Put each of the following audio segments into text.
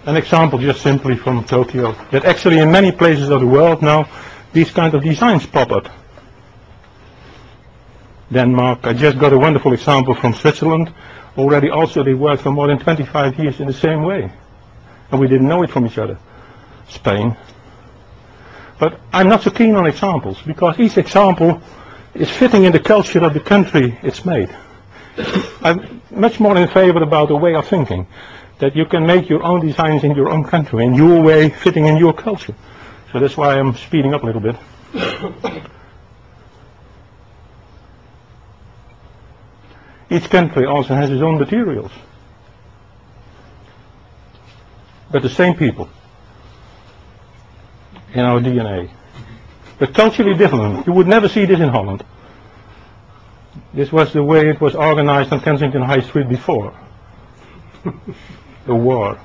An example just simply from Tokyo, that actually in many places of the world now these kind of designs pop up. Denmark, I just got a wonderful example from Switzerland. Already also they worked for more than 25 years in the same way. And we didn't know it from each other. Spain. But I'm not so keen on examples, because each example is fitting in the culture of the country it's made. I'm much more in favor about the way of thinking, that you can make your own designs in your own country, in your way, fitting in your culture. So that's why I'm speeding up a little bit. Each country also has its own materials. But the same people in our DNA. But culturally different. You would never see this in Holland. This was the way it was organized on Kensington High Street before the war.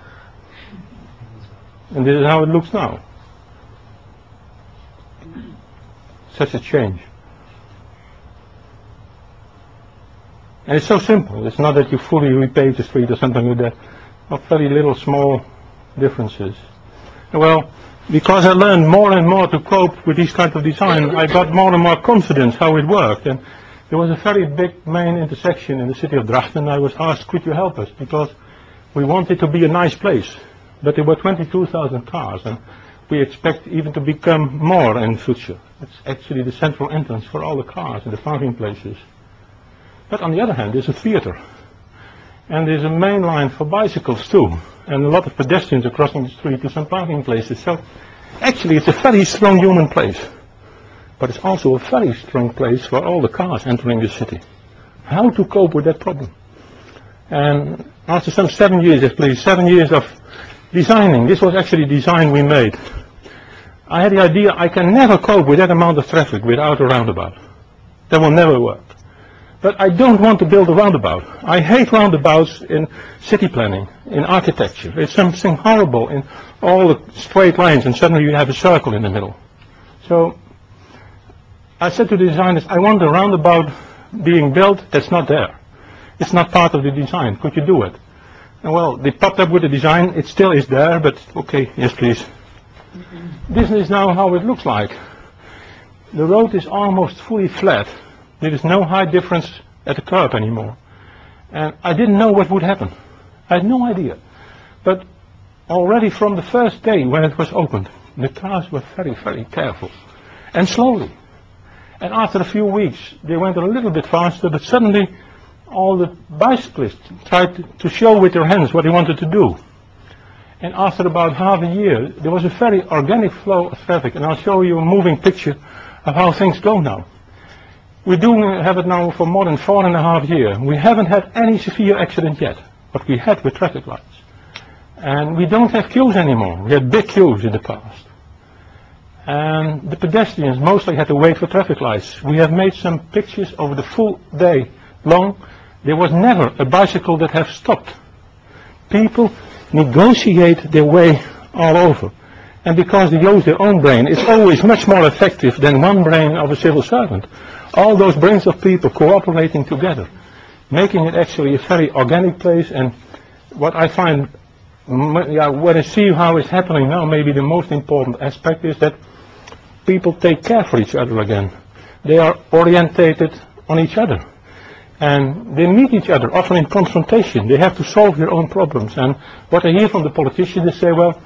And this is how it looks now. Such a change. And it's so simple. It's not that you fully repave the street or something like that. Of very little small differences. Well, because I learned more and more to cope with these kinds of design, I got more and more confidence how it worked. And there was a very big main intersection in the city of Drachten. I was asked, could you help us? Because we wanted to be a nice place. But there were 22,000 cars, and we expect even to become more in future. It's actually the central entrance for all the cars and the parking places. But on the other hand, there's a theater. And there's a main line for bicycles too. And a lot of pedestrians are crossing the street to some parking places. So actually it's a very strong human place. But it's also a very strong place for all the cars entering the city. How to cope with that problem? And after some 7 years, actually 7 years of designing, this was actually design we made. I had the idea I can never cope with that amount of traffic without a roundabout. That will never work. But I don't want to build a roundabout. I hate roundabouts in city planning, in architecture. It's something horrible in all the straight lines and suddenly you have a circle in the middle. So I said to the designers, I want a roundabout being built that's not there. It's not part of the design. Could you do it? And well, they popped up with the design. It still is there, but okay, yes please. This is now how it looks like. The road is almost fully flat. There is no high difference at the curb anymore. And I didn't know what would happen. I had no idea. But already from the first day when it was opened, the cars were very, very careful. And slowly. And after a few weeks, they went a little bit faster, but suddenly all the bicyclists tried to show with their hands what they wanted to do. And after about half a year, there was a very organic flow of traffic. And I'll show you a moving picture of how things go now. We do have it now for more than 4.5 years. We haven't had any severe accident yet, but we had with traffic lights. And we don't have queues anymore. We had big queues in the past. And the pedestrians mostly had to wait for traffic lights. We have made some pictures over the full day long. There was never a bicycle that have stopped. People negotiate their way all over. And because they use their own brain, it's always much more effective than one brain of a civil servant. All those brains of people cooperating together, making it actually a very organic place. And what I find, when I see how it's happening now, maybe the most important aspect is that people take care for each other again. They are orientated on each other. And they meet each other, often in confrontation. They have to solve their own problems. And what I hear from the politicians, they say, well,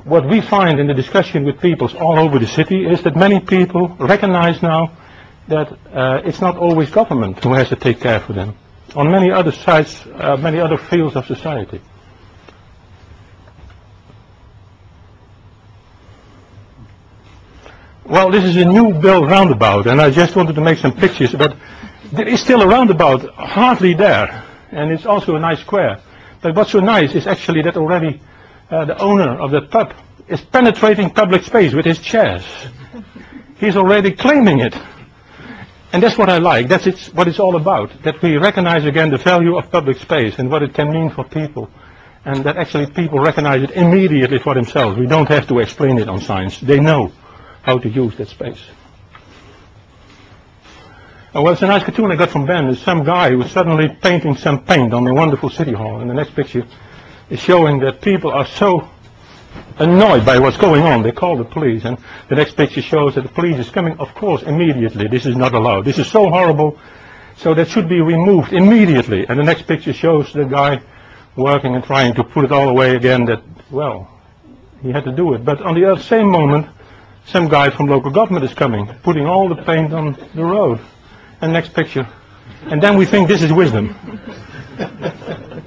what we find in the discussion with people all over the city is that many people recognize now that it's not always government who has to take care for them. On many other sides, many other fields of society. Well, this is a new built roundabout, and I just wanted to make some pictures, but there is still a roundabout hardly there, and it's also a nice square. But what's so nice is actually that already the owner of the pub is penetrating public space with his chairs. He's already claiming it. And that's what I like. That's what it's all about. That we recognize again the value of public space and what it can mean for people. And that actually people recognize it immediately for themselves. We don't have to explain it on signs. They know how to use that space. Oh, well, it's a nice cartoon I got from Ben. There's some guy who was suddenly painting some paint on the wonderful city hall. In the next picture, is showing that people are so annoyed by what's going on. They call the police, and the next picture shows that the police is coming, of course, immediately. This is not allowed. This is so horrible, so that should be removed immediately. And the next picture shows the guy working and trying to put it all away again, that, well, he had to do it. But on the same moment, some guy from local government is coming, putting all the paint on the road. And next picture. And then we think this is wisdom.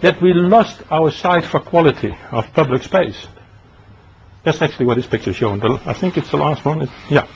That we lost our sight for quality of public space. That's actually what this picture is showing. I think it's the last one. Yeah.